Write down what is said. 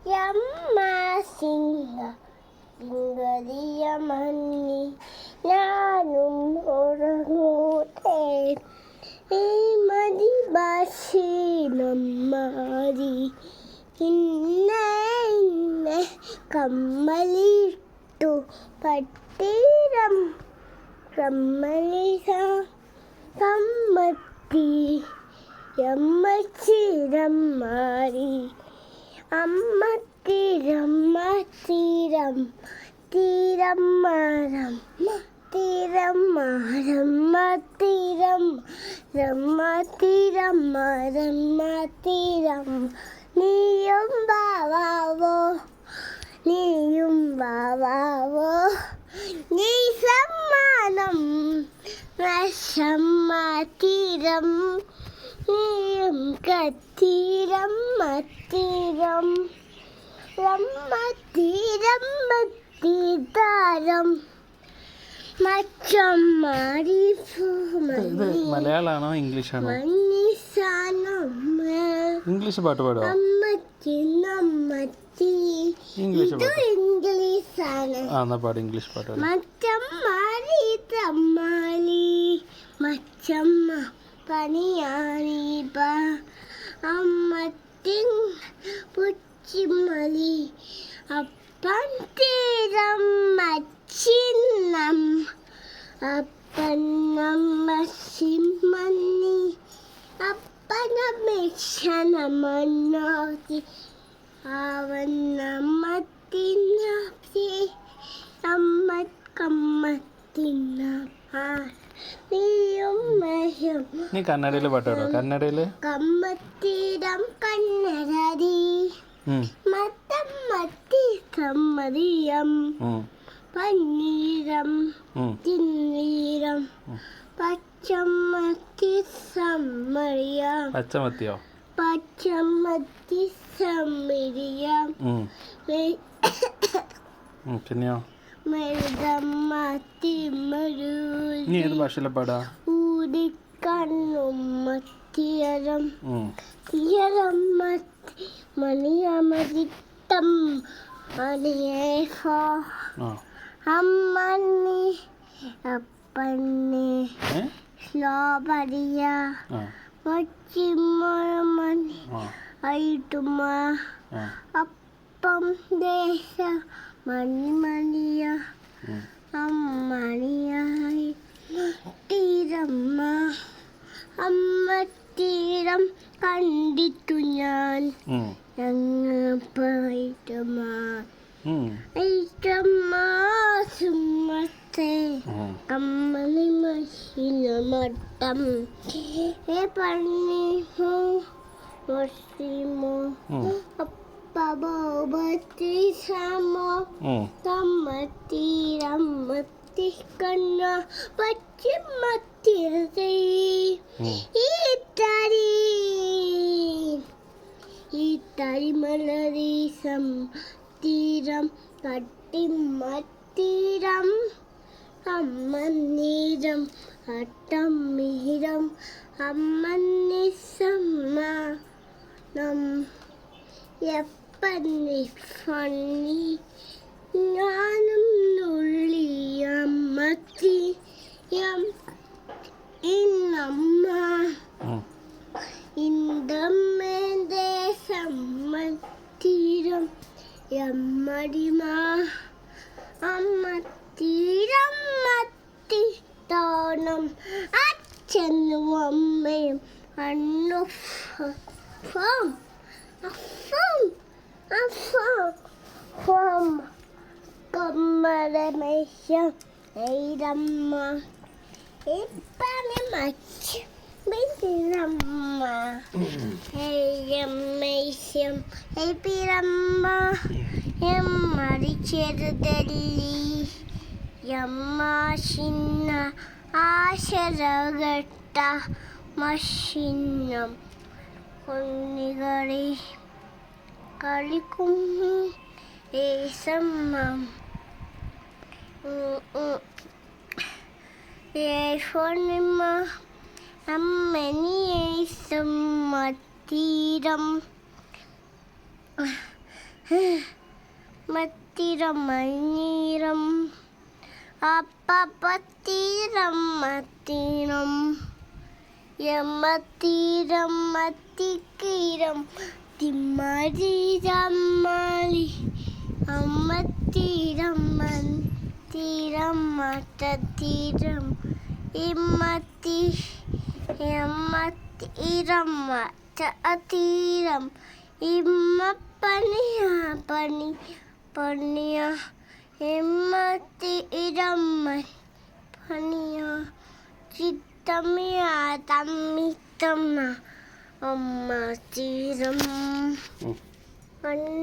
യമ്മ സിംഹ സിംഗരിയ മന്നി ഞാനും ഉറങ്ങൂട്ടേ ഈ മതി ബാശീനമ്മാരി ഇന്ന കമ്മലിട്ടു പട്ടീരം കമ്മലിസ കമ്മത്തി യമ്മച്ചിരമ്മാരി അമ്മ തീരമ്മ തീരം തീരം മരം തീരം മരമ്മ തീരം രമ്മ തീരം മരമ്മ തീരം നീയും വാവാവോ നീയും വാവാവോ നീ സമ്മാനം രസമ്മ തീരം നീയും കത്തീരം മത്തീരം രമ്മ തീരം മത്തീതാരം മച്ചമ്മാരി മലയാളമാണോ ഇംഗ്ലീഷാണോ? ഇംഗ്ലീഷ് പാട്ട് പാടുക. ഇംഗ്ലീഷാണ്. എന്നാ പാട്, ഇംഗ്ലീഷ് പാട്ട്. മച്ചമ്മാരി തമ്മാലി മച്ചമ്മ പണിയാണിപ്പ അമ്മത്തിൻ പുച്ചിമലി അപ്പൻ തീരം മച്ചിന്നം അപ്പനമ്മ സിമ്മന്നി അപ്പന മിഷനമന്നോതി അവനമ്മത്തിനി അമ്മക്കമ്മത്തിന നീ കന്നഡയിൽ പാട്ട് പാടോ? കന്നഡയില് കമ്മത്തീരം കന്നഡി മത്തമ്മത്തി സമ്മതിയം പന്നീരം തിന്നീരം പച്ചമ്മത്തി സമ്മറിയം പച്ചമത്തിയോ പച്ചമ്മത്തി സമ്മരിയം പിന്നെയോ മരുതമ്മത്തി മരു നീ ഏത് ഭാഷയിലെ പാടാ? ഊടിക്കണ്ണും മത്തിയരം തീയരം മത്തി മണിയമരിത്തം മണിയേഹോ അമ്മന്നി അപ്പന്നി സ്ലോബരിയ മച്ചിമ്മണി ഐട്ടുമ അപ്പം ദേശ മണിമണിയ അമ്മണിയായി തീരമ്മ അമ്മ തീരം കണ്ടിട്ടു ഞാൻ ഞങ്ങ സുമത്തെ കമ്മലി മഷിന മട്ടം പണിമോ മഷിമോ പബോബത്തി സമോ കമ്മത്തിരമ്മത്തി കണ്ണ പച്ചിമത്തിരതേ ഈ തരി മലരീസം തീരം കട്ടിമത്തീരം അമ്മന്നീരം അട്ടമ്മീരം അമ്മന്നിസമ്മ നം എപ്പന്നി ഫണ്ണി ഞാനും നുള്ളിയമ്മത്തി ഇന്നമ്മ ഇന്ദമ്മേന്റെ സമ്മത്തീരം എമ്മടിമ അമ്മ തീരം മത്തി തോണം അച്ഛനും അമ്മയും അണ്ണു ഫം ഫം ഫം കമ്മരമേശം എയ്തമ്മ ഇപ്പനെ മച്ച് ബിന്ദിരമ്മ എയ്യമ്മേശം എയ്പിരമ്മ എമ്മടി ചെറുതല്ലി യമ്മ ചിന്ന ആശരകട്ട മഷിന്നം കൊന്നികളി കളിക്കും ഏസമ്മം ഏഷോണിമ്മ അമ്മനി ഏസമ്മ തീരം തീരം മഞ്ഞീരം അപ്പപ്പത്തീരം മത്തീരം യമത്തീരം മത്തിക്കീരം തിമ്മരീരമ്മലി അമ്മത്തീരം മത്തീരം മത്തത്തീരം ഇമ്മത്തി യമത്തീരം മത്തത്തീരം ഇമ്മപ്പനിയ പനി പണിയ ഇമ്മത്തീരം പണിയ ചിത്തമിയ തമ്മിത്തമ്മ അമ്മ തീരം